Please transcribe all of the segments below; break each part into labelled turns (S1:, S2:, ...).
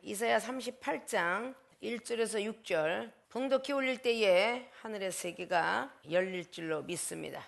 S1: 이사야 38장 1절에서 6절 봉독해 올릴 때에 하늘의 세계가 열릴 줄로 믿습니다.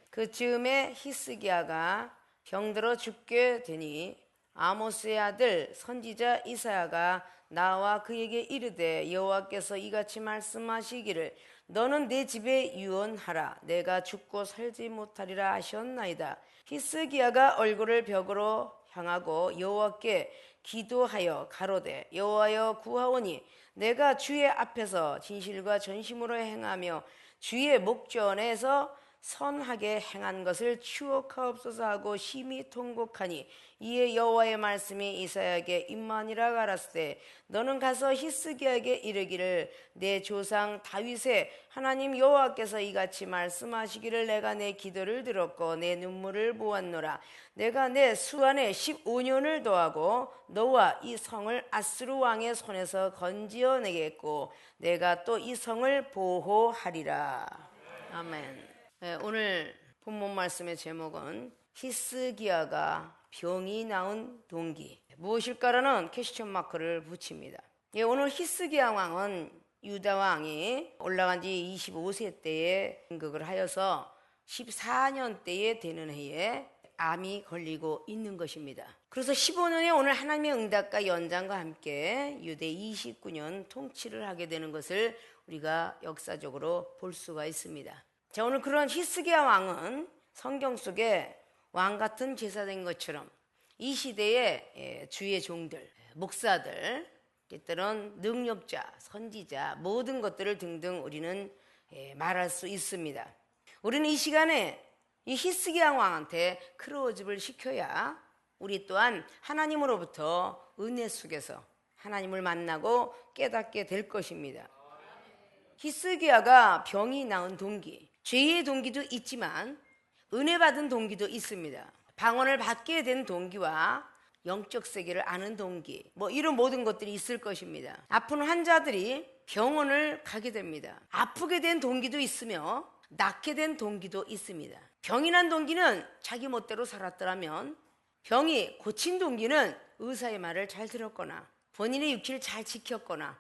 S1: 그 즈음에 히스기야가 병들어 죽게 되니 아모스의 아들 선지자 이사야가 나와 그에게 이르되 여호와께서 이같이 말씀하시기를 너는 내 집에 유언하라. 내가 죽고 살지 못하리라 하셨나이다. 히스기야가 얼굴을 벽으로 향하고 여호와께 기도하여 가로되 여호와여 구하오니 내가 주의 앞에서 진실과 전심으로 행하며 주의 목전에서 선하게 행한 것을 추억하옵소서 하고 심히 통곡하니 이에 여호와의 말씀이 이사야에게 임하니라 가라사대 너는 가서 히스기야에게 이르기를 내 조상 다윗의 하나님 여호와께서 이같이 말씀하시기를 내가 내 기도를 들었고 내 눈물을 보았노라. 내가 내 수안에 15년을 더하고 너와 이 성을 아스루 왕의 손에서 건지어 내겠고 내가 또 이 성을 보호하리라. 아멘. 네, 오늘 본문 말씀의 제목은 히스기야가 병이 나은 동기 무엇일까라는 퀘스천 마크를 붙입니다. 예, 오늘 히스기야 왕은 유다 왕이 올라간 지 25세 때에 임극을 하여서 14년 때에 되는 해에 암이 걸리고 있는 것입니다. 그래서 15년에 오늘 하나님의 응답과 연장과 함께 유대 29년 통치를 하게 되는 것을 우리가 역사적으로 볼 수가 있습니다. 자, 오늘 그런 히스기야 왕은 성경 속에 왕 같은 제사된 것처럼 이 시대의 주의 종들, 목사들, 때때론 능력자, 선지자 모든 것들을 등등 우리는 말할 수 있습니다. 우리는 이 시간에 이 히스기야 왕한테 크로즈업을 시켜야 우리 또한 하나님으로부터 은혜 속에서 하나님을 만나고 깨닫게 될 것입니다. 히스기야가 병이 나은 동기, 죄의 동기도 있지만 은혜 받은 동기도 있습니다. 방언을 받게 된 동기와 영적 세계를 아는 동기, 이런 모든 것들이 있을 것입니다. 아픈 환자들이 병원을 가게 됩니다. 아프게 된 동기도 있으며 낫게 된 동기도 있습니다. 병이 난 동기는 자기 멋대로 살았더라면 병이 고친 동기는 의사의 말을 잘 들었거나 본인의 육체를 잘 지켰거나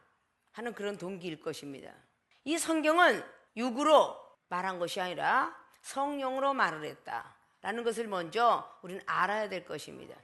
S1: 하는 그런 동기일 것입니다. 이 성경은 육으로 말한 것이 아니라 성령으로 말을 했다라는 것을 먼저 우리는 알아야 될 것입니다.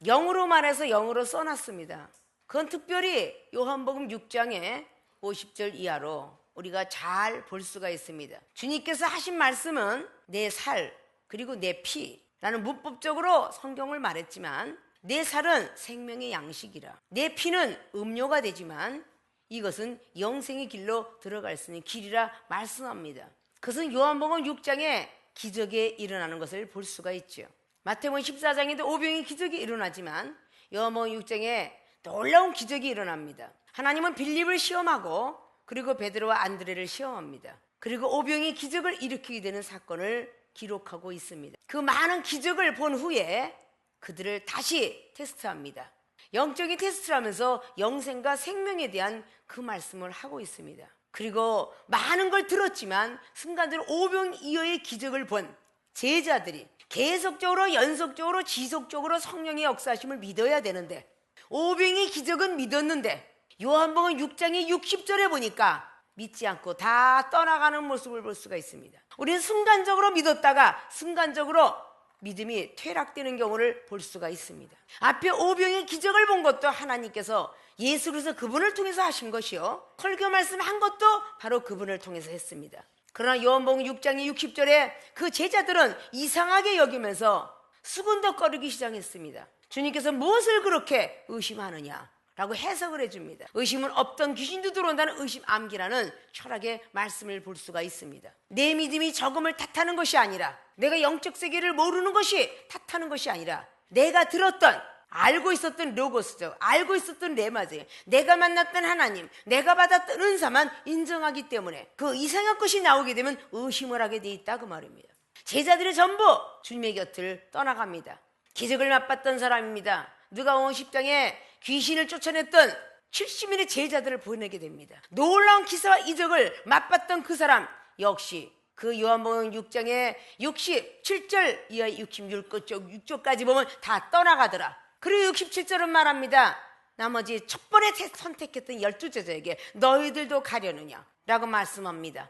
S1: 영으로 말해서 영으로 써놨습니다. 그건 특별히 요한복음 6장의 50절 이하로 우리가 잘 볼 수가 있습니다. 주님께서 하신 말씀은 내 살 그리고 내 피라는 문법적으로 성경을 말했지만 내 살은 생명의 양식이라 내 피는 음료가 되지만 이것은 영생의 길로 들어갈 수 있는 길이라 말씀합니다. 그것은 요한복음 6장에 기적이 일어나는 것을 볼 수가 있죠. 마태복음 14장에도 오병의 기적이 일어나지만 요한복음 6장에 놀라운 기적이 일어납니다. 하나님은 빌립을 시험하고 그리고 베드로와 안드레를 시험합니다. 그리고 오병의 기적을 일으키게 되는 사건을 기록하고 있습니다. 그 많은 기적을 본 후에 그들을 다시 테스트합니다. 영적인 테스트를 하면서 영생과 생명에 대한 그 말씀을 하고 있습니다. 그리고 많은 걸 들었지만 순간적으로 오병이어의 기적을 본 제자들이 계속적으로 연속적으로 지속적으로 성령의 역사하심을 믿어야 되는데 오병의 기적은 믿었는데 요한복음 6장의 60절에 보니까 믿지 않고 다 떠나가는 모습을 볼 수가 있습니다. 우리는 순간적으로 믿었다가 순간적으로 믿음이 퇴락되는 경우를 볼 수가 있습니다. 앞에 오병의 기적을 본 것도 하나님께서 예수 그리스도 그분을 통해서 하신 것이요 설교 말씀한 것도 바로 그분을 통해서 했습니다. 그러나 요한복음 6장의 60절에 그 제자들은 이상하게 여기면서 수군덕거리기 시작했습니다. 주님께서 무엇을 그렇게 의심하느냐 라고 해석을 해줍니다. 의심은 없던 귀신도 들어온다는 의심 암기라는 철학의 말씀을 볼 수가 있습니다. 내 믿음이 적음을 탓하는 것이 아니라 내가 영적 세계를 모르는 것이 탓하는 것이 아니라 내가 들었던 알고 있었던 로고스죠. 알고 있었던 레마제, 내가 만났던 하나님, 내가 받았던 은사만 인정하기 때문에 그 이상한 것이 나오게 되면 의심을 하게 돼 있다 그 말입니다. 제자들이 전부 주님의 곁을 떠나갑니다. 기적을 맛봤던 사람입니다. 누가복음 10장에 귀신을 쫓아냈던 70인의 제자들을 보내게 됩니다. 놀라운 기사와 이적을 맛봤던 그 사람 역시 그 요한복음 6장에 67절 이하 66절까지 보면 다 떠나가더라. 그리고 67절은 말합니다. 나머지 첫 번에 선택했던 12제자에게 너희들도 가려느냐 라고 말씀합니다.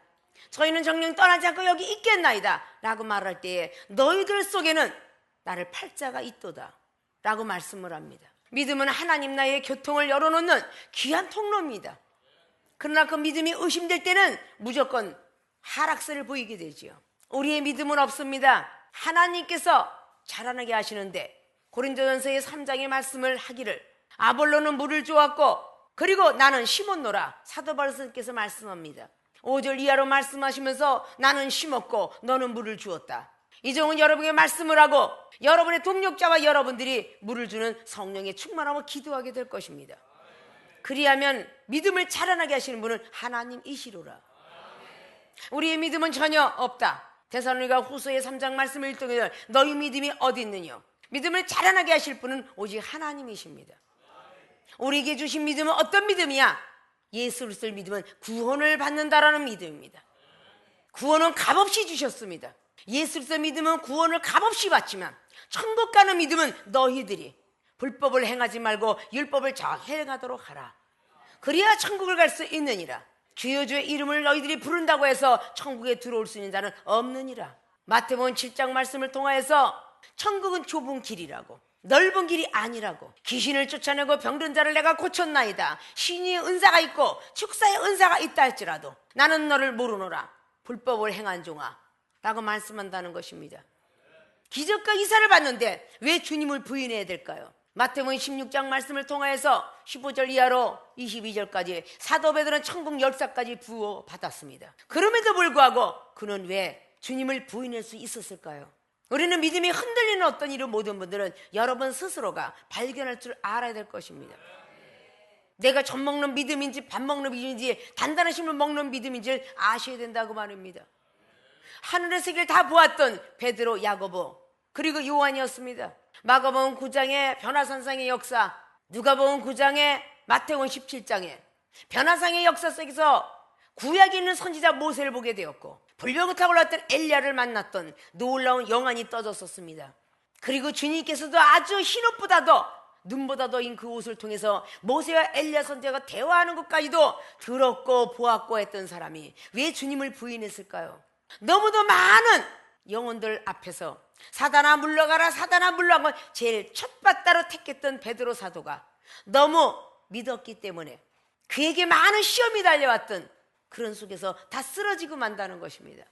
S1: 저희는 정령 떠나지 않고 여기 있겠나이다 라고 말할 때에 너희들 속에는 나를 팔자가 있도다 라고 말씀을 합니다. 믿음은 하나님 나의 교통을 열어놓는 귀한 통로입니다. 그러나 그 믿음이 의심될 때는 무조건 하락세를 보이게 되지요. 우리의 믿음은 없습니다. 하나님께서 자라나게 하시는데 고린도전서의 3장의 말씀을 하기를 아볼로는 물을 주었고 그리고 나는 심었노라 사도 바울께서 말씀합니다. 5절 이하로 말씀하시면서 나는 심었고 너는 물을 주었다. 이종은 여러분에게 말씀을 하고 여러분의 동력자와 여러분들이 물을 주는 성령의 충만함을 기도하게 될 것입니다. 그리하면 믿음을 자라나게 하시는 분은 하나님이시로라. 우리의 믿음은 전혀 없다. 데살로니가 후서의 3장 말씀을 읽더니 너희 믿음이 어디 있느냐. 믿음을 자라나게 하실 분은 오직 하나님이십니다. 우리에게 주신 믿음은 어떤 믿음이야? 예수 그리스도를 믿으면 구원을 받는다라는 믿음입니다. 구원은 값없이 주셨습니다. 예수 그리스도 믿으면 구원을 값없이 받지만 천국 가는 믿음은 너희들이 불법을 행하지 말고 율법을 행하도록 하라. 그래야 천국을 갈 수 있느니라. 주여 주의 이름을 너희들이 부른다고 해서 천국에 들어올 수 있는 자는 없느니라. 마태복음 7장 말씀을 통하여서 천국은 좁은 길이라고 넓은 길이 아니라고 귀신을 쫓아내고 병든 자를 내가 고쳤나이다. 신의 은사가 있고 축사의 은사가 있다 할지라도 나는 너를 모르노라. 불법을 행한 종아 라고 말씀한다는 것입니다. 기적과 기사를 봤는데 왜 주님을 부인해야 될까요? 마태복음 16장 말씀을 통하여서 15절 이하로 22절까지 사도 베드로는 천국 열사까지 부어받았습니다. 그럼에도 불구하고 그는 왜 주님을 부인할 수 있었을까요? 우리는 믿음이 흔들리는 어떤 일을 모든 분들은 여러분 스스로가 발견할 줄 알아야 될 것입니다. 내가 젖 먹는 믿음인지 밥 먹는 믿음인지 단단한 식물 먹는 믿음인지를 아셔야 된다고 말입니다. 하늘의 세계를 다 보았던 베드로, 야고보 그리고 요한이었습니다. 마가복음 9장의 변화산상의 역사, 누가복음 9장의 마태복음 17장의 변화상의 역사 속에서 구약에 있는 선지자 모세를 보게 되었고 불벽을 타고 올랐던 엘리야를 만났던 놀라운 영안이 떠졌었습니다. 그리고 주님께서도 아주 흰옷보다도 눈보다도 인 그 옷을 통해서 모세와 엘리야 선지자가 대화하는 것까지도 들었고 보았고 했던 사람이 왜 주님을 부인했을까요? 너무도 많은 영혼들 앞에서 사단아 물러가라 사단아 물러가라 제일 첫바따로 택했던 베드로 사도가 너무 믿었기 때문에 그에게 많은 시험이 달려왔던 그런 속에서 다 쓰러지고 만다는 것입니다.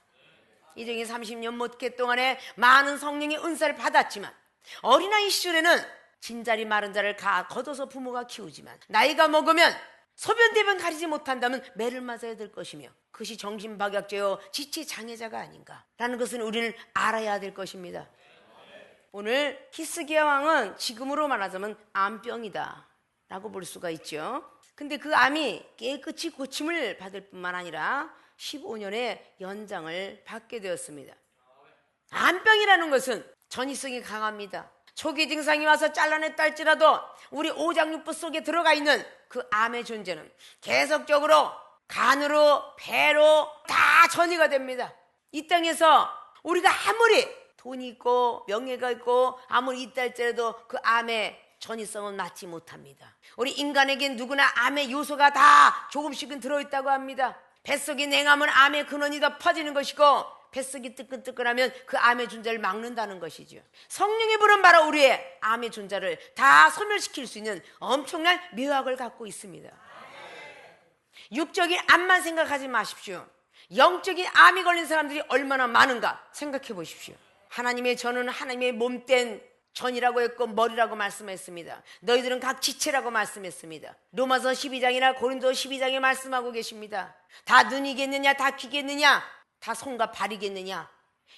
S1: 이정이 30년 못개 동안에 많은 성령의 은사를 받았지만 어린아이 시절에는 진자리 마른 자를 걷어서 부모가 키우지만 나이가 먹으면 소변대변 가리지 못한다면 매를 맞아야 될 것이며 그것이 정신박약죄요 지체장애자가 아닌가라는 것은 우리는 알아야 될 것입니다. 오늘 히스기야 왕은 지금으로 말하자면 암병이다 라고 볼 수가 있죠. 근데 그 암이 깨끗이 고침을 받을 뿐만 아니라 15년의 연장을 받게 되었습니다. 암병이라는 것은 전이성이 강합니다. 초기 증상이 와서 잘라냈다 할지라도 우리 오장육부 속에 들어가 있는 그 암의 존재는 계속적으로 간으로 배로 다 전이가 됩니다. 이 땅에서 우리가 아무리 돈이 있고 명예가 있고 아무리 있다 할지라도 그 암의 전이성은 낳지 못합니다. 우리 인간에겐 누구나 암의 요소가 다 조금씩은 들어있다고 합니다. 뱃속이 냉하면 암의 근원이 더 퍼지는 것이고 뱃속이 뜨끈뜨끈하면 그 암의 존재를 막는다는 것이죠. 성령이 부른 바로 우리의 암의 존재를 다 소멸시킬 수 있는 엄청난 묘약을 갖고 있습니다. 육적인 암만 생각하지 마십시오. 영적인 암이 걸린 사람들이 얼마나 많은가 생각해 보십시오. 하나님의 전은 하나님의 몸된 전이라고 했고 머리라고 말씀했습니다. 너희들은 각 지체라고 말씀했습니다. 로마서 12장이나 고린도 12장에 말씀하고 계십니다. 다 눈이겠느냐 다 귀겠느냐 다 손과 발이겠느냐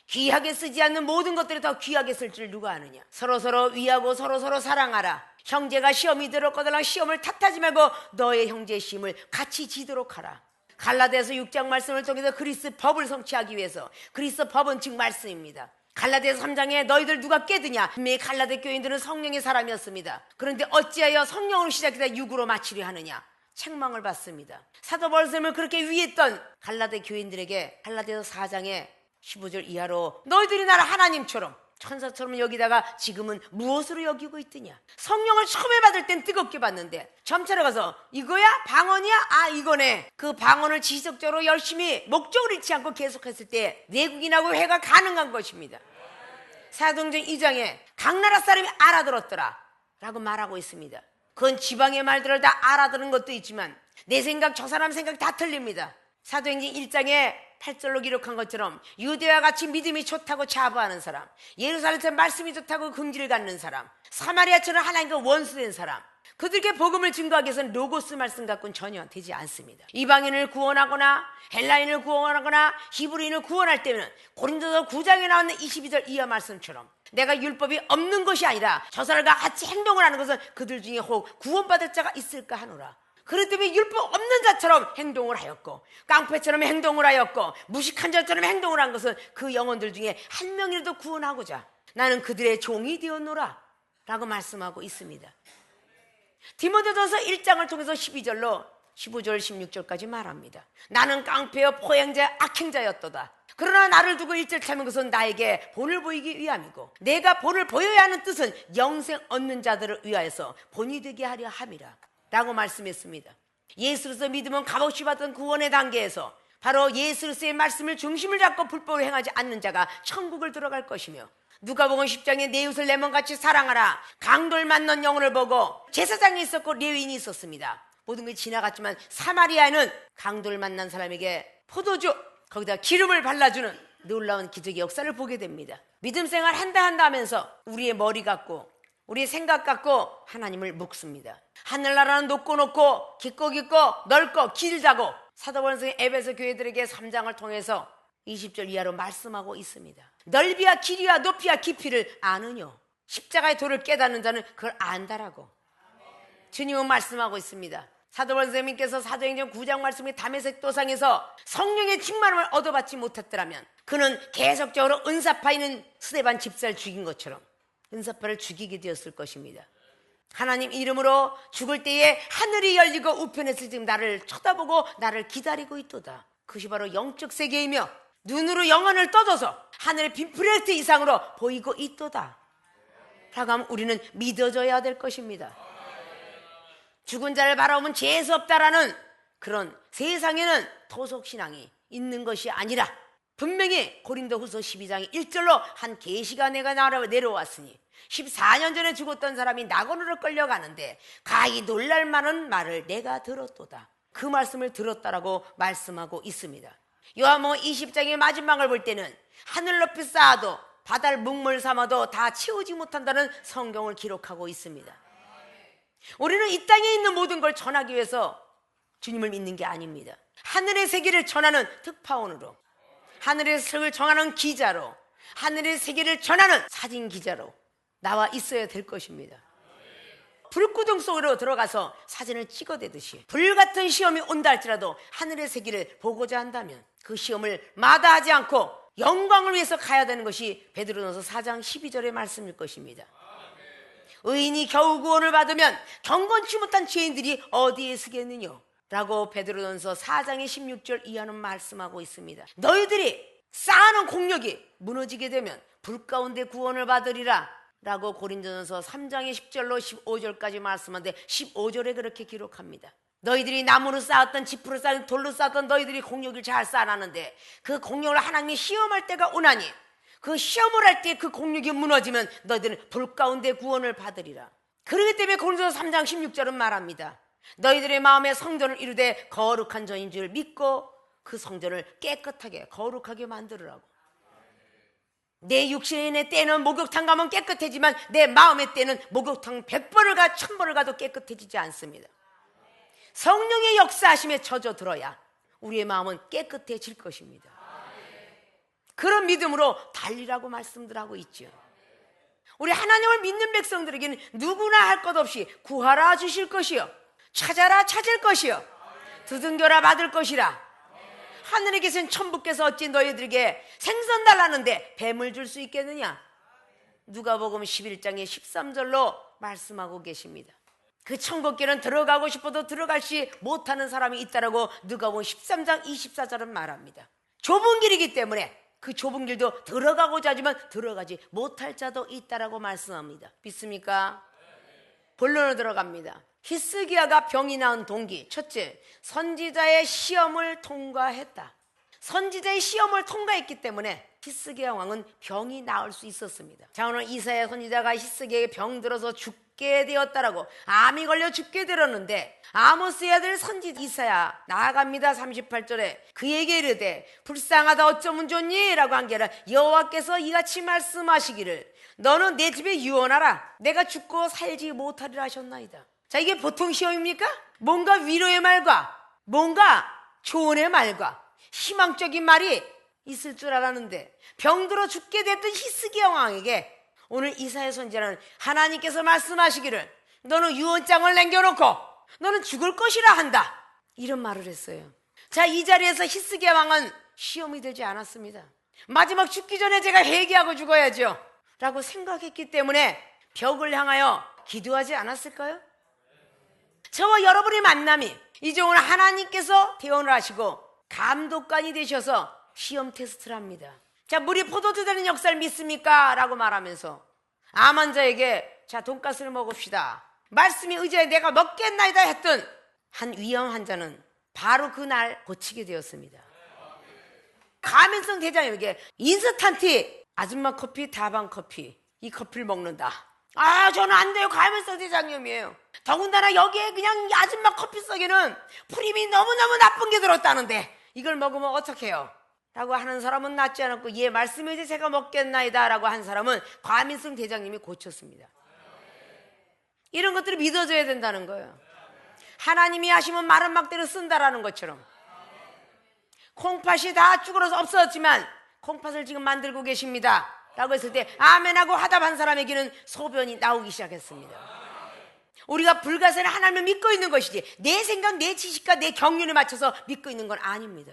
S1: 귀하게 쓰지 않는 모든 것들이 더 귀하게 쓸 줄 누가 아느냐. 서로서로 위하고 서로서로 사랑하라. 형제가 시험이 들었거든 시험을 탓하지 말고 너의 형제의 시험을 같이 지도록 하라. 갈라디아서 6장 말씀을 통해서 그리스도 법을 성취하기 위해서 그리스도 법은 즉 말씀입니다. 갈라디아서 3장에 너희들 누가 깨드냐. 분명히 갈라디아 교인들은 성령의 사람이었습니다. 그런데 어찌하여 성령으로 시작해서 육으로 마치려 하느냐. 책망을 받습니다. 사도 바울을 그렇게 위했던 갈라디아 교인들에게 갈라디아서 4장에 15절 이하로 너희들이 나를 하나님처럼 천사처럼 여기다가 지금은 무엇으로 여기고 있더냐? 성령을 처음에 받을 땐 뜨겁게 받는데 점차로 가서 이거야? 방언이야? 아, 이거네. 그 방언을 지속적으로 열심히 목적을 잃지 않고 계속했을 때 내국인하고 회가 가능한 것입니다. 사도행전 2장에 각 나라 사람이 알아들었더라 라고 말하고 있습니다. 그건 지방의 말들을 다 알아들은 것도 있지만 내 생각 저 사람 생각 다 틀립니다. 사도행전 1장에 8절로 기록한 것처럼 유대와 같이 믿음이 좋다고 자부하는 사람, 예루살렘에서 말씀이 좋다고 긍지를 갖는 사람, 사마리아처럼 하나님과 원수된 사람, 그들에게 복음을 증거하기 위해서는 로고스 말씀 갖고는 전혀 되지 않습니다. 이방인을 구원하거나 헬라인을 구원하거나 히브리인을 구원할 때는 고린도서 9장에 나오는 22절 이하 말씀처럼 내가 율법이 없는 것이 아니라 저 사람과 같이 행동을 하는 것은 그들 중에 혹 구원받을 자가 있을까 하노라. 그렇기 때문에 율법 없는 자처럼 행동을 하였고 깡패처럼 행동을 하였고 무식한 자처럼 행동을 한 것은 그 영혼들 중에 한 명이라도 구원하고자 나는 그들의 종이 되었노라 라고 말씀하고 있습니다. 디모데전서 1장을 통해서 12절로 15절 16절까지 말합니다. 나는 깡패여 포행자 악행자였도다. 그러나 나를 두고 1절 참은 것은 나에게 본을 보이기 위함이고 내가 본을 보여야 하는 뜻은 영생 얻는 자들을 위하여서 본이 되게 하려 함이라 라고 말씀했습니다. 예수로서 믿음은 값없이 받은 구원의 단계에서 바로 예수로서의 말씀을 중심을 잡고 불법을 행하지 않는 자가 천국을 들어갈 것이며 누가복음 10장에 내 이웃을 내 몸같이 사랑하라. 강도를 만난 영혼을 보고 제사장이 있었고 레위인이 있었습니다. 모든 것이 지나갔지만 사마리아에는 강도를 만난 사람에게 포도주 거기다 기름을 발라주는 놀라운 기적의 역사를 보게 됩니다. 믿음 생활 한다 하면서 우리의 머리 같고 우리의 생각 갖고 하나님을 묵습니다. 하늘나라는 높고 깊고 넓고 길다고 사도 바울은 에베소 교회들에게 3장을 통해서 20절 이하로 말씀하고 있습니다. 넓이와 길이와 높이와 깊이를 아느뇨. 십자가의 도를 깨닫는 자는 그걸 안다라고 주님은 말씀하고 있습니다. 사도 바울 선생님께서 사도행전 9장 말씀의 다메섹 도상에서 성령의 충만함을 얻어받지 못했더라면 그는 계속적으로 은사파 있는 스데반 집사를 죽인 것처럼 은사파를 죽이게 되었을 것입니다. 하나님 이름으로 죽을 때에 하늘이 열리고 우편에서 지금 나를 쳐다보고 나를 기다리고 있도다. 그것이 바로 영적 세계이며 눈으로 영혼을 떠줘서 하늘의 빔 프로젝트 이상으로 보이고 있도다 라고 하면 우리는 믿어줘야 될 것입니다. 죽은 자를 바라보면 재수 없다라는 그런 세상에는 토속신앙이 있는 것이 아니라 분명히 고린도후서 12장 1절로 한 계시가 내가 내려왔으니 14년 전에 죽었던 사람이 낙원으로 끌려가는데 가히 놀랄 만한 말을 내가 들었도다. 그 말씀을 들었다라고 말씀하고 있습니다. 요한복음 20장의 마지막을 볼 때는 하늘 높이 쌓아도 바다를 묵물 삼아도 다 채우지 못한다는 성경을 기록하고 있습니다. 우리는 이 땅에 있는 모든 걸 전하기 위해서 주님을 믿는 게 아닙니다. 하늘의 세계를 전하는 특파원으로, 하늘의 세계를 전하는 기자로, 하늘의 세계를 전하는 사진 기자로 나와 있어야 될 것입니다. 불구덩 속으로 들어가서 사진을 찍어대듯이 불같은 시험이 온다 할지라도 하늘의 세계를 보고자 한다면 그 시험을 마다하지 않고 영광을 위해서 가야 되는 것이 베드로전서 4장 12절의 말씀일 것입니다. 의인이 겨우 구원을 받으면 경건치 못한 죄인들이 어디에 쓰겠느냐 라고 베드로전서 4장의 16절 이하는 말씀하고 있습니다. 너희들이 쌓아놓은 공력이 무너지게 되면 불 가운데 구원을 받으리라 라고 고린도전서 3장의 10절로 15절까지 말씀하는데 15절에 그렇게 기록합니다. 너희들이 나무로 쌓았던 지프로 쌓았던 돌로 쌓았던 너희들이 공력을 잘 쌓아놨는데 그 공력을 하나님이 시험할 때가 오나니 그 시험을 할 때 그 공력이 무너지면 너희들은 불 가운데 구원을 받으리라. 그렇기 때문에 고린도서 3장 16절은 말합니다. 너희들의 마음에 성전을 이루되 거룩한 전인 줄 믿고 그 성전을 깨끗하게 거룩하게 만들으라고. 내 육신의 때는 목욕탕 가면 깨끗해지만 내 마음의 때는 목욕탕 100번을 가 1000번을 가도 깨끗해지지 않습니다. 성령의 역사하심에 젖어들어야 우리의 마음은 깨끗해질 것입니다. 그런 믿음으로 달리라고 말씀들 하고 있죠. 우리 하나님을 믿는 백성들에게는 누구나 할 것 없이 구하라 주실 것이요 찾아라 찾을 것이요 두둥겨라 받을 것이라. 하늘에 계신 천부께서 어찌 너희들에게 생선 달라는데 뱀을 줄 수 있겠느냐. 누가복음 11장의 13절로 말씀하고 계십니다. 그 천국길은 들어가고 싶어도 들어가지 못하는 사람이 있다라고 누가복음 13장 24절은 말합니다. 좁은 길이기 때문에 그 좁은 길도 들어가고자 하지만 들어가지 못할 자도 있다라고 말씀합니다. 믿습니까? 본론으로 들어갑니다. 히스기야가 병이 나은 동기, 첫째, 선지자의 시험을 통과했다. 선지자의 시험을 통과했기 때문에 히스기야 왕은 병이 나을 수 있었습니다. 자, 오늘 이사야 선지자가 히스기야에 병 들어서 죽게 되었다라고, 암이 걸려 죽게 되었는데, 아모스의 아들 선지 이사야 나아갑니다. 38절에 그에게 이르되 불쌍하다 어쩌면 좋니? 라고 한 게 아니라 여호와께서 이같이 말씀하시기를 너는 내 집에 유언하라. 내가 죽고 살지 못하리라 하셨나이다. 자, 이게 보통 시험입니까? 뭔가 위로의 말과 뭔가 조언의 말과 희망적인 말이 있을 줄 알았는데, 병들어 죽게 됐던 히스기야 왕에게 오늘 이사야 선지자는 하나님께서 말씀하시기를 너는 유언장을 남겨놓고 너는 죽을 것이라 한다, 이런 말을 했어요. 자, 이 자리에서 히스기야 왕은 시험이 되지 않았습니다. 마지막 죽기 전에 제가 회개하고 죽어야죠 라고 생각했기 때문에 벽을 향하여 기도하지 않았을까요? 저와 여러분의 만남이 이제 오늘 하나님께서 대언을 하시고 감독관이 되셔서 시험 테스트를 합니다. 자, 물이 포도주 되는 역사를 믿습니까? 라고 말하면서 암 환자에게 자, 돈가스를 먹읍시다, 말씀이 의지하여 내가 먹겠나이다 했던 한 위험 환자는 바로 그날 고치게 되었습니다. 가면성 대장에게 인스턴트 아줌마 커피, 다방 커피, 이 커피를 먹는다. 아, 저는 안 돼요. 가면성 대장염이에요. 더군다나 여기에 그냥 아줌마 커피 속에는 프림이 너무너무 나쁜 게 들었다는데 이걸 먹으면 어떡해요? 라고 하는 사람은 낫지 않았고, 예, 말씀이 이제 제가 먹겠나이다 라고 한 사람은 과민성 대장님이 고쳤습니다. 이런 것들을 믿어줘야 된다는 거예요. 하나님이 하시면 마른 막대로 쓴다라는 것처럼. 콩팥이 다 쭈그러서 없어졌지만 콩팥을 지금 만들고 계십니다 라고 했을 때 아멘하고 화답한 사람에게는 소변이 나오기 시작했습니다. 우리가 불가사의 하나님을 믿고 있는 것이지 내 생각, 내 지식과 내 경륜에 맞춰서 믿고 있는 건 아닙니다.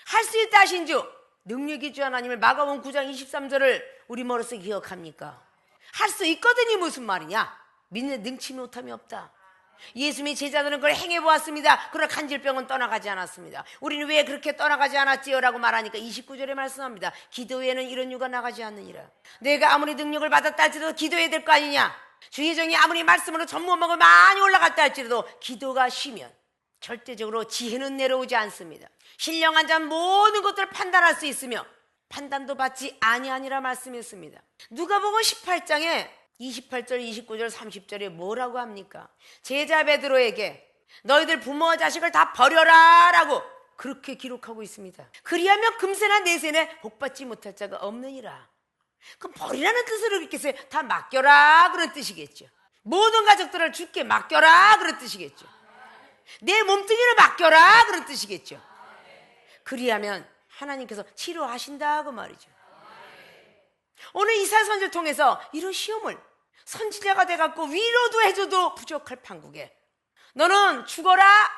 S1: 할 수 있다 하신 주 능력이 주 하나님을 마가복음 9장 23절을 우리 머릿속에 기억합니까? 할 수 있거든이 무슨 말이냐? 믿는 능치 못함이 없다. 예수님의 제자들은 그걸 행해보았습니다. 그러나 간질병은 떠나가지 않았습니다. 우리는 왜 그렇게 떠나가지 않았지요? 라고 말하니까 29절에 말씀합니다. 기도에는 이런 유가 나가지 않느니라. 내가 아무리 능력을 받았다 할지라도 기도해야 될 거 아니냐? 주의 종이 아무리 말씀으로 전무후목을 많이 올라갔다 할지라도 기도가 쉬면 절대적으로 지혜는 내려오지 않습니다. 신령한 자는 모든 것들을 판단할 수 있으며 판단도 받지 아니하니라 말씀했습니다. 누가복음 18장에 28절, 29절, 30절에 뭐라고 합니까? 제자 베드로에게 너희들 부모와 자식을 다 버려라 라고 그렇게 기록하고 있습니다. 그리하면 금세나 내세나 복받지 못할 자가 없느니라. 그럼 버리라는 뜻으로 읽겠어요? 다 맡겨라 그런 뜻이겠죠. 모든 가족들을 주께 맡겨라 그런 뜻이겠죠. 내 몸뚱이를 맡겨라 그런 뜻이겠죠. 그리하면 하나님께서 치료하신다고 말이죠. 오늘 이사야 선지를 통해서 이런 시험을 선지자가 돼갖고 위로도 해줘도 부족할 판국에 너는 죽어라,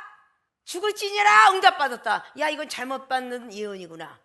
S1: 죽을지니라 응답받았다. 야, 이건 잘못 받는 예언이구나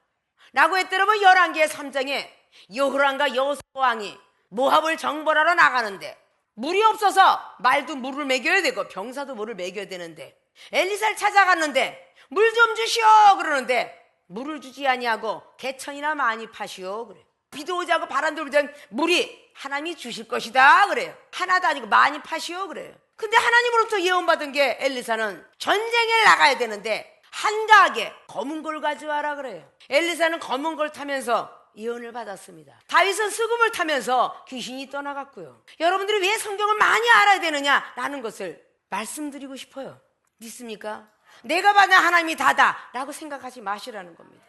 S1: 라고 했더라면 11개의 3장에 여호람과 여호사왕이 모압을 정벌하러 나가는데 물이 없어서 말도 물을 먹여야 되고 병사도 물을 먹여야 되는데 엘리사를 찾아갔는데 물 좀 주시오 그러는데 물을 주지 아니하고 개천이나 많이 파시오 그래. 비도 오지 않고 바람도 불지 않고 물이 하나님이 주실 것이다 그래요. 하나도 아니고 많이 파시오 그래요. 근데 하나님으로부터 예언받은 게 엘리사는 전쟁에 나가야 되는데 한가하게 검은 걸 가져와라 그래요. 엘리사는 검은 걸 타면서 예언을 받았습니다. 다윗은 수금을 타면서 귀신이 떠나갔고요. 여러분들이 왜 성경을 많이 알아야 되느냐라는 것을 말씀드리고 싶어요. 믿습니까? 내가 받은 하나님이 다다 라고 생각하지 마시라는 겁니다.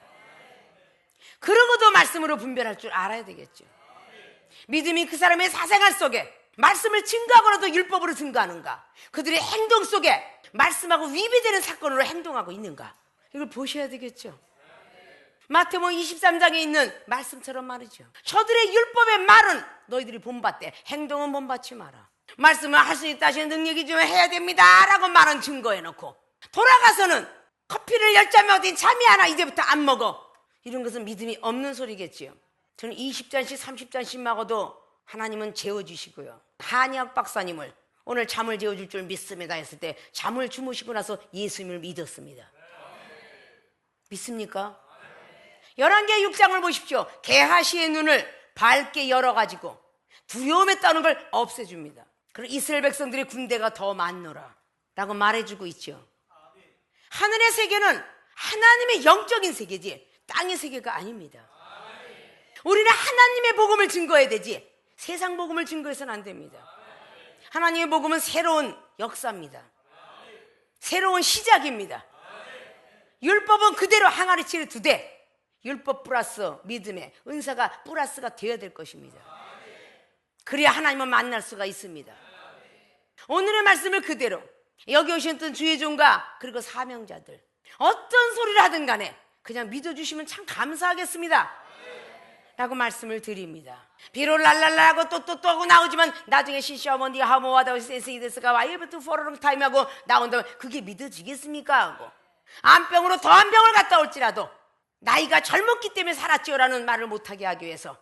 S1: 그런 것도 말씀으로 분별할 줄 알아야 되겠죠. 믿음이 그 사람의 사생활 속에 말씀을 증거하고라도 율법으로 증거하는가, 그들의 행동 속에 말씀하고 위배되는 사건으로 행동하고 있는가, 이걸 보셔야 되겠죠. 마태복음 23장에 있는 말씀처럼 말이죠. 저들의 율법의 말은 너희들이 본받되 행동은 본받지 마라. 말씀을 할 수 있다 하시는 능력이 좀 해야 됩니다 라고 말은 증거해놓고 돌아가서는 커피를 10잔 먹더니 잠이 안 와, 이제부터 안 먹어. 이런 것은 믿음이 없는 소리겠지요. 저는 20잔씩 30잔씩 먹어도 하나님은 재워주시고요. 한의학 박사님을 오늘 잠을 재워줄 줄 믿습니다 했을 때 잠을 주무시고 나서 예수님을 믿었습니다. 믿습니까? 열왕기하 6장을 보십시오. 게하시의 눈을 밝게 열어가지고 두려움에 따른 걸 없애줍니다. 그리고 이스라엘 백성들의 군대가 더 많노라 라고 말해주고 있죠. 하늘의 세계는 하나님의 영적인 세계지 땅의 세계가 아닙니다. 우리는 하나님의 복음을 증거해야 되지 세상 복음을 증거해서는 안 됩니다. 하나님의 복음은 새로운 역사입니다. 새로운 시작입니다. 율법은 그대로 항아리 치를 두되 율법 플러스 믿음의 은사가 플러스가 되어야 될 것입니다. 그래야 하나님을 만날 수가 있습니다. 오늘의 말씀을 그대로 여기 오셨던 주의 종과 그리고 사명자들 어떤 소리를 하든 간에 그냥 믿어주시면 참 감사하겠습니다 라고 말씀을 드립니다. 비록 랄랄라 하고 또 하고 나오지만 나중에 시시어머니가 하모와다고 센스이데스가 와이브투 포로롱 타임 하고 나온다면 그게 믿어지겠습니까? 하고 암병으로 더한 병을 갔다 올지라도 나이가 젊었기 때문에 살았지요라는 말을 못하게 하기 위해서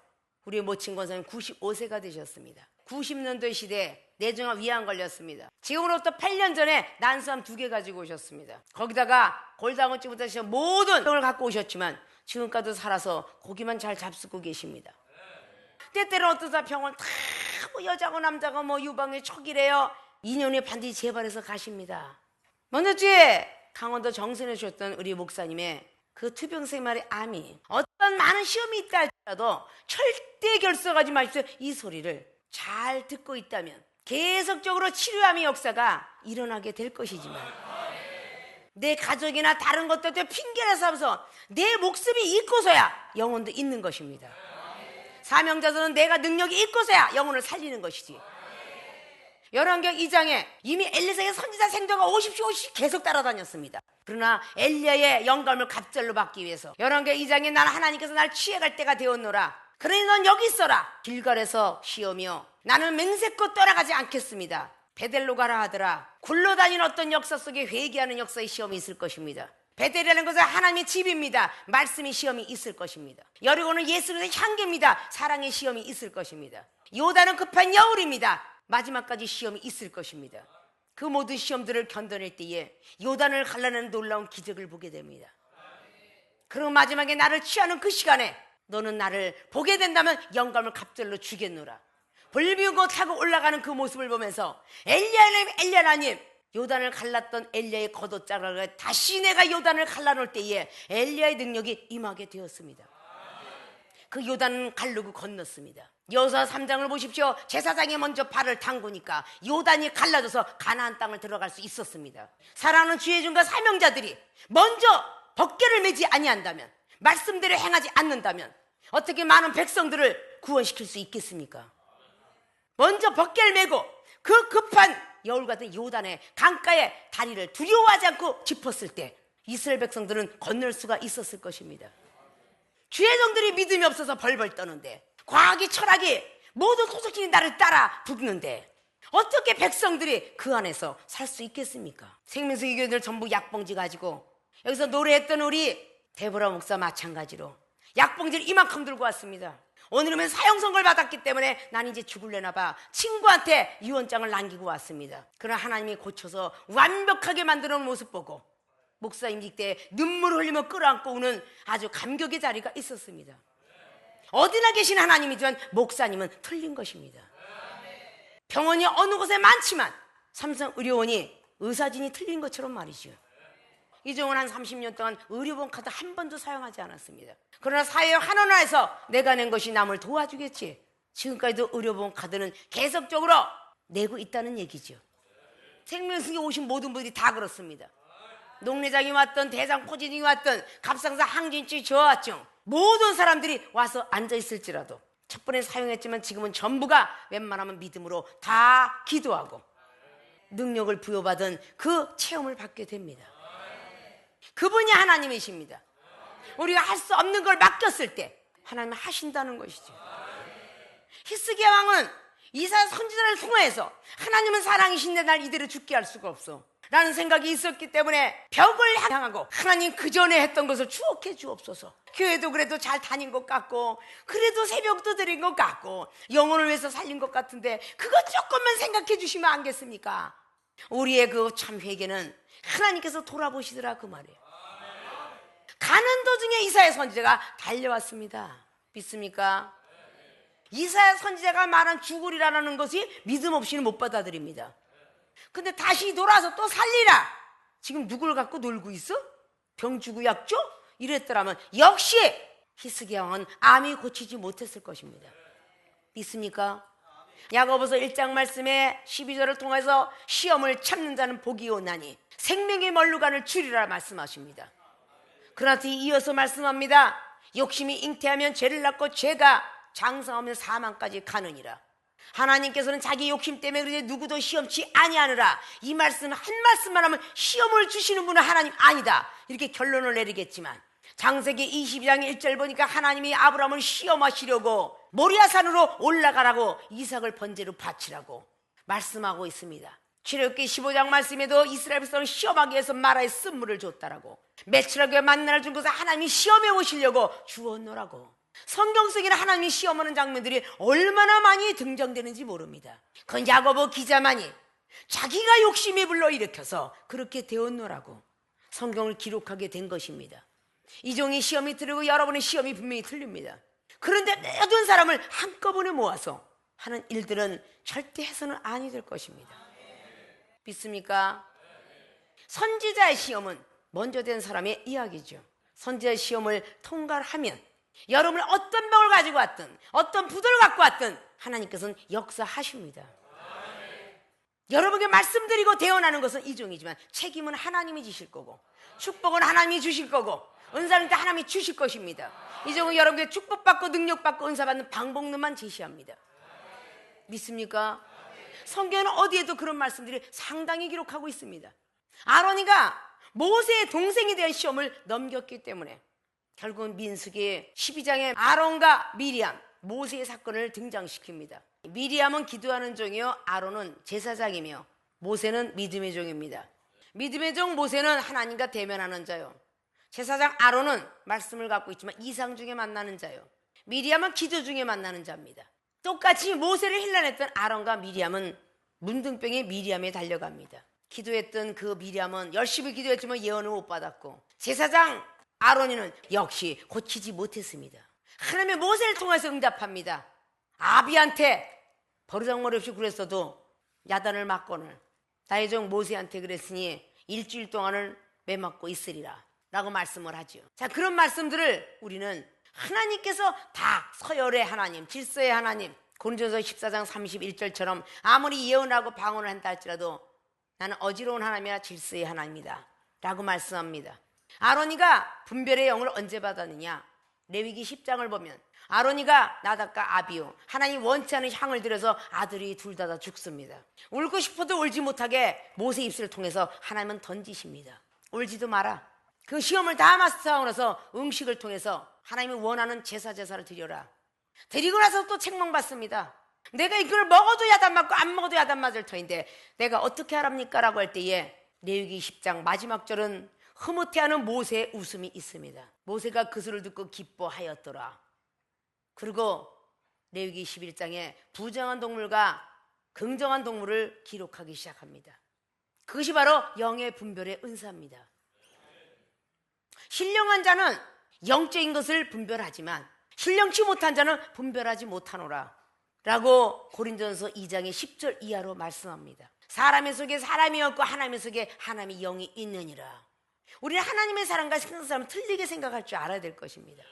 S1: 우리의 모친 권사님 95세가 되셨습니다. 90년도 시대에 뇌종합 위암 걸렸습니다. 지금으로부터 8년 전에 난수암 2개 가지고 오셨습니다. 거기다가 골다공증부터 시작 모든 병을 갖고 오셨지만 지금까지도 살아서 고기만 잘 잡수고 계십니다. 때때로 어떤 사람 병원 다 뭐 여자고 남자고 뭐 유방에 촉이래요. 2년에 반드시 재발해서 가십니다. 먼저 주에 강원도 정선에 주셨던 우리 목사님의 그 투병 생활의 암이 어떤 많은 시험이 있다 할지라도 절대 결석하지 마십시오. 이 소리를 잘 듣고 있다면 계속적으로 치료함의 역사가 일어나게 될 것이지만 내 가족이나 다른 것들도 핑계를 삼아서 내 목숨이 있고서야 영혼도 있는 것입니다. 사명자들은 내가 능력이 있고서야 영혼을 살리는 것이지. 열왕기하 2장에 이미 엘리사의 선지자 생도가 50씩 계속 따라다녔습니다. 그러나 엘리야의 영감을 갑절로 받기 위해서 열왕기하 2장에 난 하나님께서 날 취해갈 때가 되었노라. 그러니 넌 여기 있어라. 길갈에서 쉬어며 나는 맹세코 떠나가지 않겠습니다. 베델로 가라 하더라. 굴러다니는 어떤 역사 속에 회개하는 역사의 시험이 있을 것입니다. 베델이라는 것은 하나님의 집입니다. 말씀의 시험이 있을 것입니다. 여리고는 예수 그리스도의 향기입니다. 사랑의 시험이 있을 것입니다. 요단은 급한 여울입니다. 마지막까지 시험이 있을 것입니다. 그 모든 시험들을 견뎌낼 때에 요단을 갈라내는 놀라운 기적을 보게 됩니다. 그리고 마지막에 나를 취하는 그 시간에 너는 나를 보게 된다면 영감을 갑절로 주겠노라. 불비우고 타고 올라가는 그 모습을 보면서 엘리야님 요단을 갈랐던 엘리야의 겉옷자락을 다시 내가 요단을 갈라놓을 때에 엘리야의 능력이 임하게 되었습니다. 그 요단은 갈르고 건넜습니다. 여호수아 3장을 보십시오. 제사장이 먼저 발을 담그니까 요단이 갈라져서 가나안 땅을 들어갈 수 있었습니다. 사랑하는 주의 종과 사명자들이 먼저 법궤를 매지 아니한다면 말씀대로 행하지 않는다면 어떻게 많은 백성들을 구원시킬 수 있겠습니까? 먼저 법궤를 메고 그 급한 여울 같은 요단의 강가에 다리를 두려워하지 않고 짚었을 때 이스라엘 백성들은 건널 수가 있었을 것입니다. 주의 종들이 믿음이 없어서 벌벌 떠는데 과학이 철학이 모든 소속신이 나를 따라 붙는데 어떻게 백성들이 그 안에서 살 수 있겠습니까? 생명수기 교인들 전부 약봉지 가지고 여기서 노래했던 우리 데보라 목사 마찬가지로 약봉지를 이만큼 들고 왔습니다. 오늘은 사형선고를 받았기 때문에 난 이제 죽을래나 봐. 친구한테 유언장을 남기고 왔습니다. 그러나 하나님이 고쳐서 완벽하게 만들어 놓은 모습 보고 목사 임직 때 눈물을 흘리며 끌어안고 우는 아주 감격의 자리가 있었습니다. 어디나 계신 하나님이지만 목사님은 틀린 것입니다. 병원이 어느 곳에 많지만 삼성의료원이 의사진이 틀린 것처럼 말이죠. 이종은 한 30년 동안 의료보험 카드 한 번도 사용하지 않았습니다. 그러나 사회의 환원화에서 내가 낸 것이 남을 도와주겠지. 지금까지도 의료보험 카드는 계속적으로 내고 있다는 얘기죠. 생명수기 오신 모든 분들이 다 그렇습니다. 농내장이 왔던 대장 포진이 왔던 갑상사 항진증이 저하증 모든 사람들이 와서 앉아있을지라도 첫 번에 사용했지만 지금은 전부가 웬만하면 믿음으로 다 기도하고 능력을 부여받은 그 체험을 받게 됩니다. 그분이 하나님이십니다. 우리가 할 수 없는 걸 맡겼을 때 하나님은 하신다는 것이죠. 히스기야 왕은 이사야 선지자를 통해서 하나님은 사랑이신데 날 이대로 죽게 할 수가 없어 라는 생각이 있었기 때문에 벽을 향하고 하나님 그 전에 했던 것을 추억해 주옵소서. 교회도 그래도 잘 다닌 것 같고 그래도 새벽도 드린 것 같고 영혼을 위해서 살린 것 같은데 그거 조금만 생각해 주시면 안 겠습니까? 우리의 그 참 회개는 하나님께서 돌아보시더라 그 말이에요. 가는 도중에 이사야 선지자가 달려왔습니다. 믿습니까? 이사야 선지자가 말한 죽으리라는 것이 믿음 없이는 못 받아들입니다. 근데 다시 돌아와서 또 살리라. 지금 누굴 갖고 놀고 있어? 병 주고 약 줘? 이랬더라면 역시 히스기야 왕은 암이 고치지 못했을 것입니다. 믿습니까? 야고보서 1장 말씀에 12절을 통해서 시험을 참는 자는 복이 오나니 생명의 멀루간을 주리라 말씀하십니다. 그러나 이어서 말씀합니다. 욕심이 잉태하면 죄를 낳고 죄가 장성하면 사망까지 가느니라. 하나님께서는 자기 욕심 때문에 그러지 누구도 시험치 아니하느라. 이 말씀 한 말씀만 하면 시험을 주시는 분은 하나님 아니다, 이렇게 결론을 내리겠지만, 창세기 22장 1절 보니까 하나님이 아브라함을 시험하시려고 모리아산으로 올라가라고 이삭을 번제로 바치라고 말씀하고 있습니다. 출애굽기 15장 말씀에도 이스라엘 백성을 시험하기 위해서 마라의 쓴물을 줬다라고, 매출하게 만나를 준 것을 하나님이 시험해 오시려고 주었노라고. 성경 속에는 하나님이 시험하는 장면들이 얼마나 많이 등장되는지 모릅니다. 그건 야고보 기자만이 자기가 욕심이 불러일으켜서 그렇게 되었노라고 성경을 기록하게 된 것입니다. 이 종이 시험이 틀리고 여러분의 시험이 분명히 틀립니다. 그런데 모든 사람을 한꺼번에 모아서 하는 일들은 절대 해서는 아니 될 것입니다. 믿습니까? 선지자의 시험은 먼저 된 사람의 이야기죠. 선지자의 시험을 통과하면 여러분이 어떤 병을 가지고 왔든 어떤 부도를 갖고 왔든 하나님께서는 역사하십니다. 여러분에게 말씀드리고 대언하는 것은 이 종이지만 책임은 하나님이 지실 거고, 축복은 하나님이 주실 거고, 은사는 하나님이 주실 것입니다. 이 종은 여러분에게 축복받고 능력받고 은사받는 방법론만 제시합니다. 믿습니까? 성경에는 어디에도 그런 말씀들이 상당히 기록하고 있습니다. 아론이가 모세의 동생에 대한 시험을 넘겼기 때문에 결국은 민수기 12장에 아론과 미리암, 모세의 사건을 등장시킵니다. 미리암은 기도하는 종이요, 아론은 제사장이며, 모세는 믿음의 종입니다. 믿음의 종 모세는 하나님과 대면하는 자요, 제사장 아론은 말씀을 갖고 있지만 이상 중에 만나는 자요, 미리암은 기도 중에 만나는 자입니다. 똑같이 모세를 힐난했던 아론과 미리암은 문둥병의 미리암에 달려갑니다. 기도했던 그 미리암은 열심히 기도했지만 예언을 못 받았고, 제사장 아론이는 역시 고치지 못했습니다. 하나님의 모세를 통해서 응답합니다. 아비한테 버르장머리 없이 그랬어도 야단을 맞거늘 나의 종 모세한테 그랬으니 일주일 동안은 매맞고 있으리라 라고 말씀을 하죠. 자, 그런 말씀들을 우리는 하나님께서 다 서열의 하나님, 질서의 하나님, 고린도전서 14장 31절처럼 아무리 예언하고 방언을 한다 할지라도 나는 어지러운 하나님이라 질서의 하나님이다 라고 말씀합니다. 아론이가 분별의 영을 언제 받았느냐? 레위기 10장을 보면 아론이가 나답과 아비후, 하나님 원치 않은 향을 들여서 아들이 둘 다 죽습니다. 울고 싶어도 울지 못하게 모세 입술을 통해서 하나님은 던지십니다. 울지도 마라. 그 시험을 다 마스터하고 나서 음식을 통해서 하나님이 원하는 제사를 드려라. 드리고 나서 또 책망받습니다. 내가 이걸 먹어도 야단 맞고 안 먹어도 야단 맞을 터인데 내가 어떻게 하랍니까? 라고 할 때에 레위기 10장 마지막 절은 흐뭇해하는 모세의 웃음이 있습니다. 모세가 그 소리를 듣고 기뻐하였더라. 그리고 레위기 11장에 부정한 동물과 긍정한 동물을 기록하기 시작합니다. 그것이 바로 영의 분별의 은사입니다. 신령한 자는 영적인 것을 분별하지만 신령치 못한 자는 분별하지 못하노라 라고 고린도전서 2장의 10절 이하로 말씀합니다. 사람의 속에 사람이 없고 하나님의 속에 하나님의 영이 있느니라. 우리는 하나님의 사람과 세상 사람은 틀리게 생각할 줄 알아야 될 것입니다.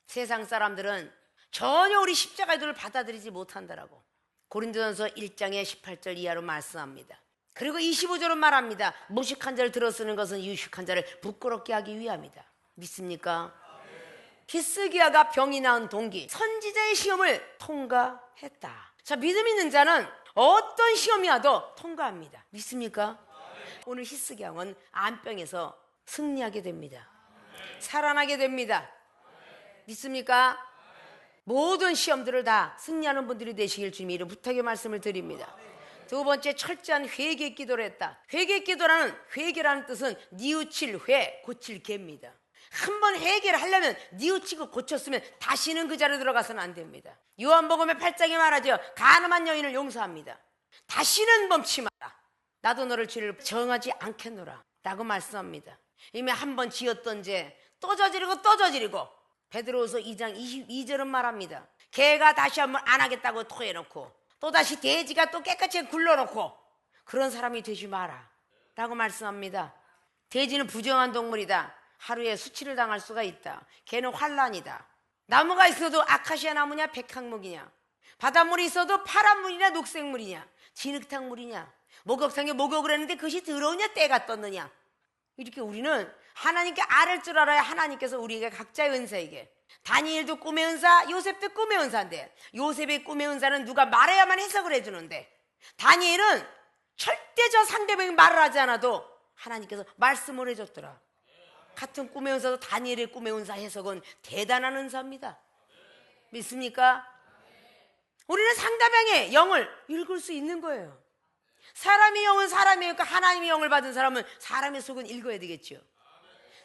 S1: 세상 사람들은 전혀 우리 십자가의 도를 받아들이지 못한다라고 고린도전서 1장의 18절 이하로 말씀합니다. 그리고 25절은 말합니다. 무식한 자를 들어쓰는 것은 유식한 자를 부끄럽게 하기 위함이다. 믿습니까? 히스기야가 병이 나은 동기, 선지자의 시험을 통과했다. 자, 믿음 있는 자는 어떤 시험이 와도 통과합니다. 믿습니까? 오늘 히스기야 왕은 암병에서 승리하게 됩니다. 살아나게 됩니다. 믿습니까? 모든 시험들을 다 승리하는 분들이 되시길 주님의 이름 부탁의 말씀을 드립니다. 두 번째, 철저한 회개 기도를 했다. 회개 기도라는, 회개라는 뜻은 뉘우칠 회, 고칠 개입니다. 한번 회개를 하려면 뉘우치고 고쳤으면 다시는 그 자리에 들어가서는 안 됩니다. 요한복음의 8장에 말하죠. 간음한 여인을 용서합니다. 다시는 범치 마라. 나도 너를 죄를 정하지 않겠노라 라고 말씀합니다. 이미 한 번 지었던 죄 또 저지르고 또 저지르고. 베드로후서 2장 22절은 말합니다. 개가 다시 한번 안 하겠다고 토해놓고 또다시 돼지가 또 깨끗이 굴러놓고 그런 사람이 되지 마라 라고 말씀합니다. 돼지는 부정한 동물이다. 하루에 수치를 당할 수가 있다. 개는 환난이다. 나무가 있어도 아카시아 나무냐 백향목이냐, 바닷물이 있어도 파란물이냐 녹색물이냐, 진흙탕물이냐, 목욕탕에 목욕을 했는데 그것이 더러우냐 때가 떴느냐. 이렇게 우리는 하나님께 아를 줄 알아야 하나님께서 우리에게 각자의 은사에게, 다니엘도 꿈의 은사, 요셉도 꿈의 은사인데 요셉의 꿈의 은사는 누가 말해야만 해석을 해주는데 다니엘은 절대 저 상대방이 말을 하지 않아도 하나님께서 말씀을 해줬더라. 같은 꿈의 은사도 다니엘의 꿈의 은사 해석은 대단한 은사입니다. 믿습니까? 우리는 상대방의 영을 읽을 수 있는 거예요. 사람의 영은 사람의 영이니까 하나님의 영을 받은 사람은 사람의 속은 읽어야 되겠죠.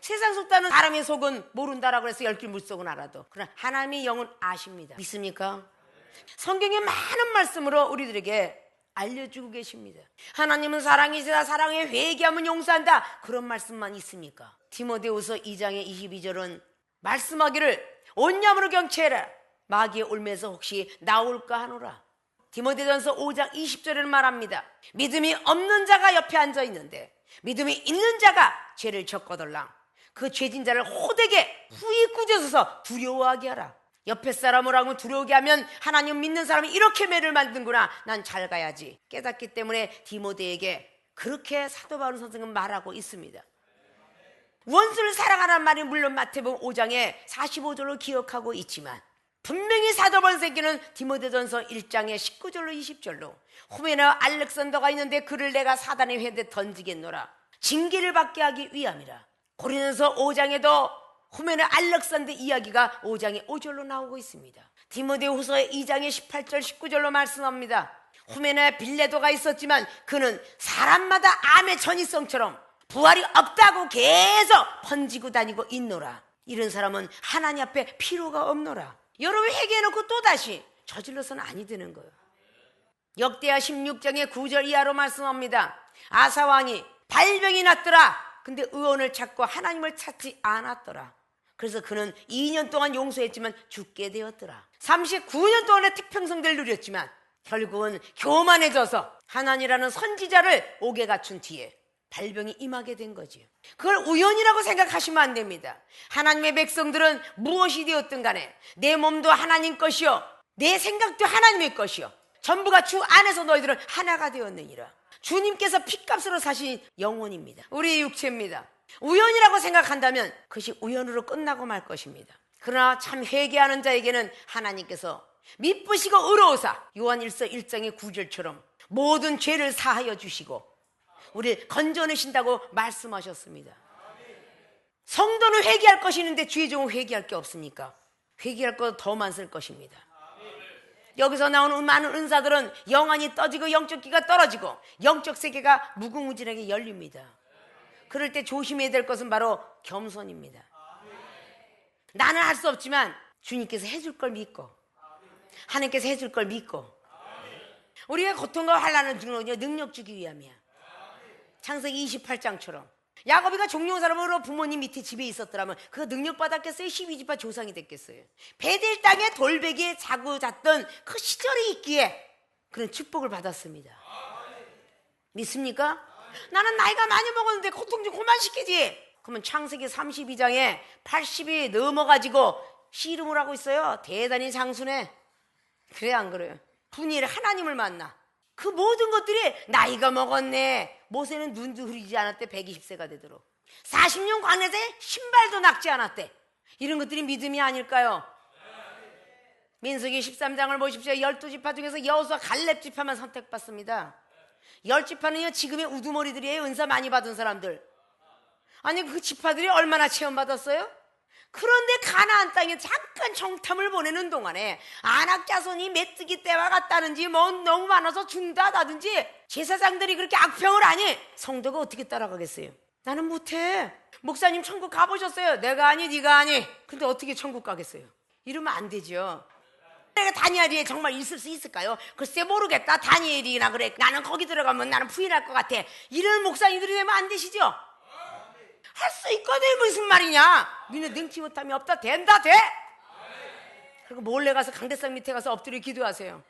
S1: 세상 속다는 사람의 속은 모른다라고 해서 열길 물속은 알아도, 그러나 하나님의 영은 아십니다. 믿습니까? 성경의 많은 말씀으로 우리들에게 알려주고 계십니다. 하나님은 사랑이시다, 사랑에 회개하면 용서한다, 그런 말씀만 있습니까? 디모데후서 2장의 22절은 말씀하기를 온념으로 경채해라, 마귀의 올매에서 혹시 나올까 하노라. 디모데전서 5장 20절에는 말합니다. 믿음이 없는 자가 옆에 앉아 있는데 믿음이 있는 자가 죄를 적거들랑 그 죄진 자를 호되게 후히 꾸짖어서 두려워하게 하라. 옆에 사람을 하고 두려우게 하면 하나님 믿는 사람이 이렇게 매를 만든구나, 난 잘 가야지 깨닫기 때문에 디모데에게 그렇게 사도 바울 선생은 말하고 있습니다. 원수를 사랑하라는 말이 물론 마태복음 5장에 45절로 기억하고 있지만 분명히 사도 바울 선생께는 디모데전서 1장의 19절로 20절로 후메네와 알렉산더가 있는데 그를 내가 사단의 회에 던지겠노라, 징계를 받게 하기 위함이라. 고린도서 5장에도 후메네 알렉산더 이야기가 5장의 5절로 나오고 있습니다. 디모데후서의 2장의 18절 19절로 말씀합니다. 후메네 빌레도가 있었지만 그는 사람마다 암의 전이성처럼 부활이 없다고 계속 번지고 다니고 있노라. 이런 사람은 하나님 앞에 필요가 없노라. 여러분 회개해놓고 또다시 저질러서는 아니 되는 거예요. 역대하 16장의 9절 이하로 말씀합니다. 아사왕이 발병이 났더라. 근데 의원을 찾고 하나님을 찾지 않았더라. 그래서 그는 2년 동안 용서했지만 죽게 되었더라. 39년 동안의 특평성대를 누렸지만 결국은 교만해져서 하나님이라는 선지자를 옥에 갖춘 뒤에 발병이 임하게 된 거지요. 그걸 우연이라고 생각하시면 안 됩니다. 하나님의 백성들은 무엇이 되었든 간에 내 몸도 하나님 것이요 내 생각도 하나님의 것이요 전부가 주 안에서 너희들은 하나가 되었느니라. 주님께서 핏값으로 사신 영혼입니다. 우리의 육체입니다. 우연이라고 생각한다면 그것이 우연으로 끝나고 말 것입니다. 그러나 참 회개하는 자에게는 하나님께서 미쁘시고 의로우사 요한일서 1장의 9절처럼 모든 죄를 사하여 주시고 우리를 건져내신다고 말씀하셨습니다. 성도는 회개할 것이 있는데 주의 종은 회개할 게 없습니까? 회개할 것 더 많을 것입니다. 여기서 나오는 많은 은사들은 영안이 떠지고 영적 기가 떨어지고 영적 세계가 무궁무진하게 열립니다. 그럴 때 조심해야 될 것은 바로 겸손입니다. 나는 할 수 없지만 주님께서 해줄 걸 믿고 하나님께서 해줄 걸 믿고 우리가 고통과 환난을 주는 건요 능력 주기 위함이야. 창세기 28장처럼 야곱이가 종려사람으로 부모님 밑에 집에 있었더라면 그가 능력 받았겠어요? 12지파 조상이 됐겠어요? 베델 땅에 돌베개에 자고 잤던 그 시절이 있기에 그런 축복을 받았습니다. 믿습니까? 나는 나이가 많이 먹었는데 고통 좀 그만시키지. 그러면 창세기 32장에 80이 넘어가지고 씨름을 하고 있어요. 대단히 장수네. 그래 안 그래요? 분일 하나님을 만나. 그 모든 것들이 나이가 먹었네. 모세는 눈도 흐리지 않았대. 120세가 되도록 40년 광야에 신발도 낚지 않았대. 이런 것들이 믿음이 아닐까요? 민수기 13장을 보십시오. 12지파 중에서 여호수아 갈렙 지파만 선택받습니다. 10지파는요 지금의 우두머리들이에요. 은사 많이 받은 사람들. 아니 그 지파들이 얼마나 체험받았어요? 그런데 가나안 땅에 잠깐 정탐을 보내는 동안에 아낙 자손이 메뚜기 떼와 같다는지 뭐 너무 많아서 죽는다든지 제사장들이 그렇게 악평을 하니 성도가 어떻게 따라가겠어요? 나는 못해. 목사님 천국 가보셨어요? 내가 아니 네가 아니. 근데 어떻게 천국 가겠어요? 이러면 안 되죠. 내가 다니엘이 정말 있을 수 있을까요? 글쎄 모르겠다. 다니엘이나 그래. 나는 거기 들어가면 나는 부인할 것 같아. 이런 목사님들이 되면 안 되시죠? 할 수 있거든. 무슨 말이냐? 니네 능치 못함이 없다. 된다. 돼. 그리고 몰래 가서 강대상 밑에 가서 엎드려 기도하세요.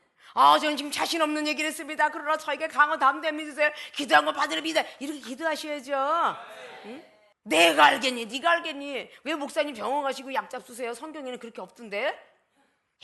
S1: 저는 지금 자신 없는 얘기를 했습니다. 그러나 저에게 강한 담대 믿으세요. 기도한 거 받으려 믿어. 이렇게 기도하셔야죠. 응? 내가 알겠니? 네가 알겠니? 왜 목사님 병원 가시고 약 잡수세요? 성경에는 그렇게 없던데.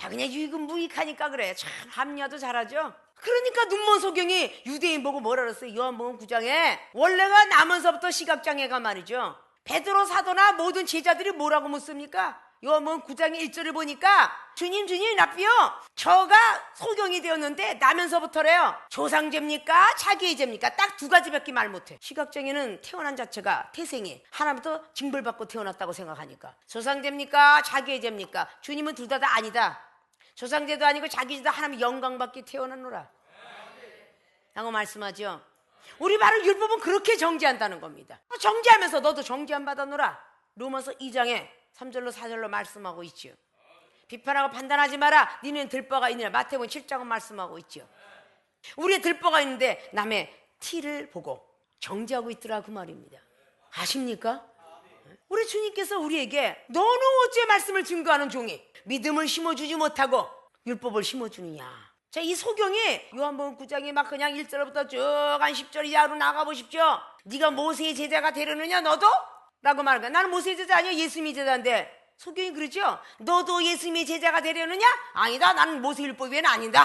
S1: 야, 그냥 유익하니까 그래. 참 합리화도 잘하죠. 그러니까 눈먼 소경이 유대인 보고 뭐라 그랬어요? 요한복음 9장에 원래가 나면서부터 시각장애가 말이죠. 베드로 사도나 모든 제자들이 뭐라고 묻습니까? 요한복음 9장의 1절을 보니까 주님 랍비요, 저가 소경이 되었는데 나면서부터래요. 조상죄입니까? 자기의 죄입니까? 딱 두 가지밖에 말 못해. 시각장애는 태어난 자체가 태생이 하나부터 징벌받고 태어났다고 생각하니까 조상죄입니까? 자기의 죄입니까? 주님은 둘 다 아니다. 조상죄도 아니고 자기 죄도 하나님 영광받게 태어났노라 라고 말씀하죠. 우리 바로 율법은 그렇게 정죄한다는 겁니다. 정죄하면서 너도 정죄 안 받았노라. 로마서 2장에 3절로 4절로 말씀하고 있지요. 비판하고 판단하지 마라. 니는 들보가 있느냐. 마태복음 7장은 말씀하고 있지요. 우리의 들보가 있는데 남의 티를 보고 정죄하고 있더라 그 말입니다. 아십니까? 우리 주님께서 우리에게 너는 어째 말씀을 증거하는 종이 믿음을 심어주지 못하고 율법을 심어주느냐. 자, 이 소경이 요한복음 9장에 막 그냥 1절부터 쭉 한 10절 이하로 나가보십시오. 네가 모세의 제자가 되려느냐 너도? 라고 말하는 거야. 나는 모세의 제자 아니야. 예수님의 제자인데. 소경이 그러죠. 너도 예수님의 제자가 되려느냐? 아니다. 나는 모세 율법에는 아니다.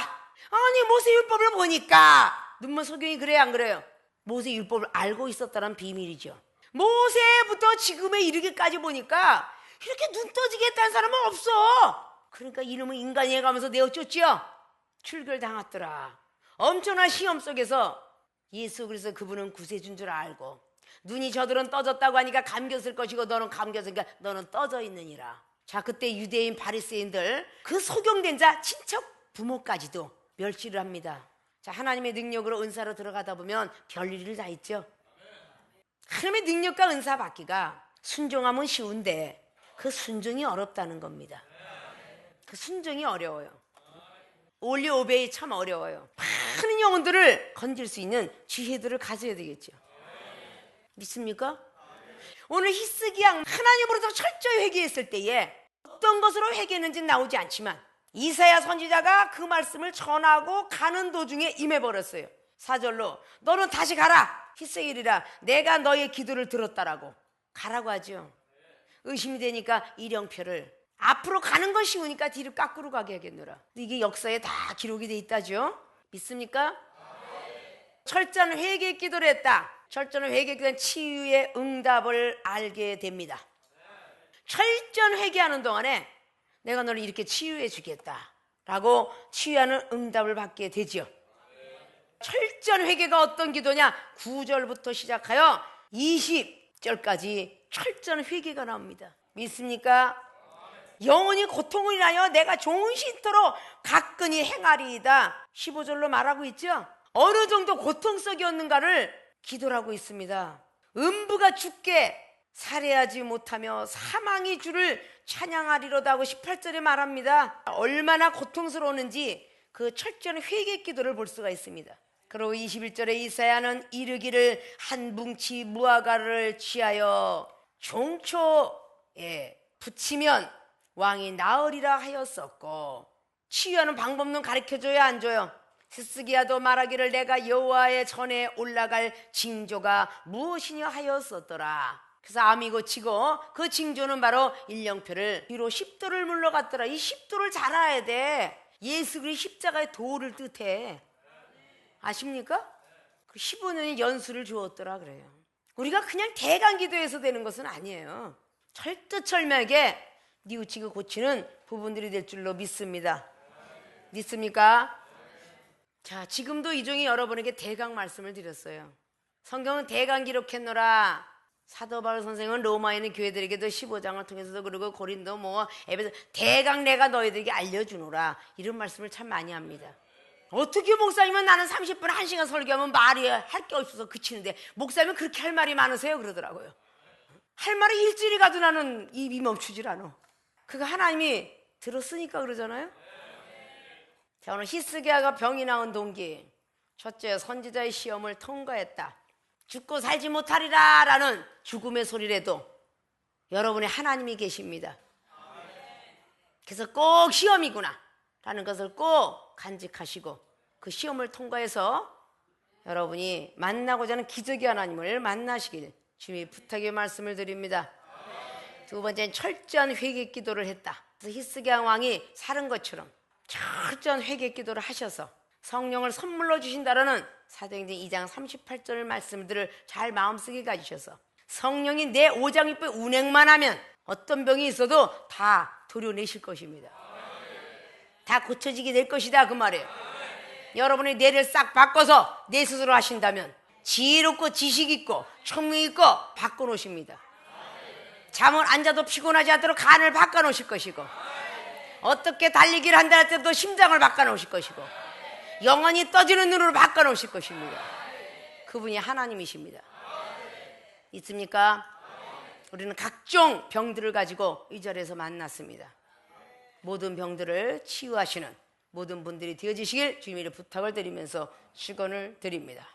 S1: 아니 모세 율법을 보니까 눈먼 소경이 그래요 안 그래요? 모세 율법을 알고 있었다는 비밀이죠. 모세부터 지금에 이르기까지 보니까 이렇게 눈 떠지게 했다는 사람은 없어. 그러니까 이름은 인간이 해가면서 내어쫓지요. 출결당했더라. 엄청난 시험 속에서 예수 그래서 그분은 구세주인 줄 알고 눈이 저들은 떠졌다고 하니까 감겼을 것이고 너는 감겼으니까 너는 떠져 있느니라. 자, 그때 유대인 바리새인들 그 소경된 자 친척 부모까지도 멸시를 합니다. 자, 하나님의 능력으로 은사로 들어가다 보면 별일을 다 있죠. 하나님의 능력과 은사 받기가 순종하면 쉬운데 그 순종이 어렵다는 겁니다. 그 순종이 어려워요. 올리 오베이 참 어려워요. 많은 영혼들을 건질 수 있는 지혜들을 가져야 되겠죠. 믿습니까? 오늘 히스기야 하나님으로부터 철저히 회개했을 때에 어떤 것으로 회개했는지 나오지 않지만 이사야 선지자가 그 말씀을 전하고 가는 도중에 임해버렸어요. 4절로 너는 다시 가라. 히스기리라 내가 너의 기도를 들었다라고 가라고 하죠. 의심이 되니까 일령표를 앞으로 가는 건 쉬우니까 뒤를 까꾸로 가게 하겠노라. 이게 역사에 다 기록이 돼 있다죠. 믿습니까? 철저한 회개 기도를 했다. 철저한 회개 기도는 치유의 응답을 알게 됩니다. 철저한 회개하는 동안에 내가 너를 이렇게 치유해 주겠다 라고 치유하는 응답을 받게 되죠. 철저한 회개가 어떤 기도냐? 9절부터 시작하여 20절까지 철저한 회개가 나옵니다. 믿습니까? 영원히 고통을 인하여 내가 좋은 쉼터로 가끈히 행하리이다. 15절로 말하고 있죠. 어느 정도 고통 속이었는가를 기도하고 있습니다. 음부가 죽게 살해하지 못하며 사망이 주를 찬양하리로다 하고 18절에 말합니다. 얼마나 고통스러웠는지 그 철저한 회개 기도를 볼 수가 있습니다. 그리고 21절에 이사야는 이르기를 한 뭉치 무화과를 취하여 종초에 붙이면 왕이 나으리라 하였었고, 치유하는 방법은 가르쳐줘야 안 줘요? 히스기야도 말하기를 내가 여호와의 전에 올라갈 징조가 무엇이냐 하였었더라. 그래서 암이 고치고 그 징조는 바로 일령표를 뒤로 10도를 물러갔더라. 이 10도를 잘 알아야 돼. 예수 그리스도의 십자가의 도를 뜻해. 아십니까? 그 15년의 연수를 주었더라 그래요. 우리가 그냥 대강 기도해서 되는 것은 아니에요. 철두철미하게 뉘우치고 고치는 부분들이 될 줄로 믿습니다. 믿습니까? 자, 지금도 이 종이 여러분에게 대강 말씀을 드렸어요. 성경은 대강 기록했노라. 사도 바울 선생은 로마에 있는 교회들에게도 15장을 통해서도 그러고 고린도 에베소 대강 내가 너희들에게 알려주노라. 이런 말씀을 참 많이 합니다. 어떻게 목사님은 나는 30분 1시간 설교하면 말이 할 게 없어서 그치는데 목사님은 그렇게 할 말이 많으세요? 그러더라고요. 할 말이 일주일이 가도 나는 입이 멈추질 않아. 그거 하나님이 들었으니까 그러잖아요. 자, 오늘 히스기야가 병이 나온 동기. 첫째, 선지자의 시험을 통과했다. 죽고 살지 못하리라 라는 죽음의 소리라도 여러분의 하나님이 계십니다. 그래서 꼭 시험이구나 라는 것을 꼭 간직하시고 그 시험을 통과해서 여러분이 만나고자 하는 기적의 하나님을 만나시길 주님의 부탁의 말씀을 드립니다. 두 번째는 철저한 회개 기도를 했다. 그래서 히스기야 왕이 사는 것처럼 철저한 회개 기도를 하셔서 성령을 선물로 주신다라는 사도행전 2장 38절 말씀들을 잘 마음속에 가지셔서 성령이 내 오장육부에 운행만 하면 어떤 병이 있어도 다 도려내실 것입니다. 다 고쳐지게 될 것이다 그 말이에요. 여러분의 뇌를 싹 바꿔서 뇌 수술을 하신다면 지혜롭고 지식 있고 총명 있고 바꿔놓으십니다. 잠을 안 자도 피곤하지 않도록 간을 바꿔놓으실 것이고 어떻게 달리기를 한다 할 때도 심장을 바꿔놓으실 것이고 영원히 떠지는 눈으로 바꿔놓으실 것입니다. 그분이 하나님이십니다. 있습니까? 우리는 각종 병들을 가지고 이 자리에서 만났습니다. 모든 병들을 치유하시는 모든 분들이 되어주시길 주님의 부탁을 드리면서 축원을 드립니다.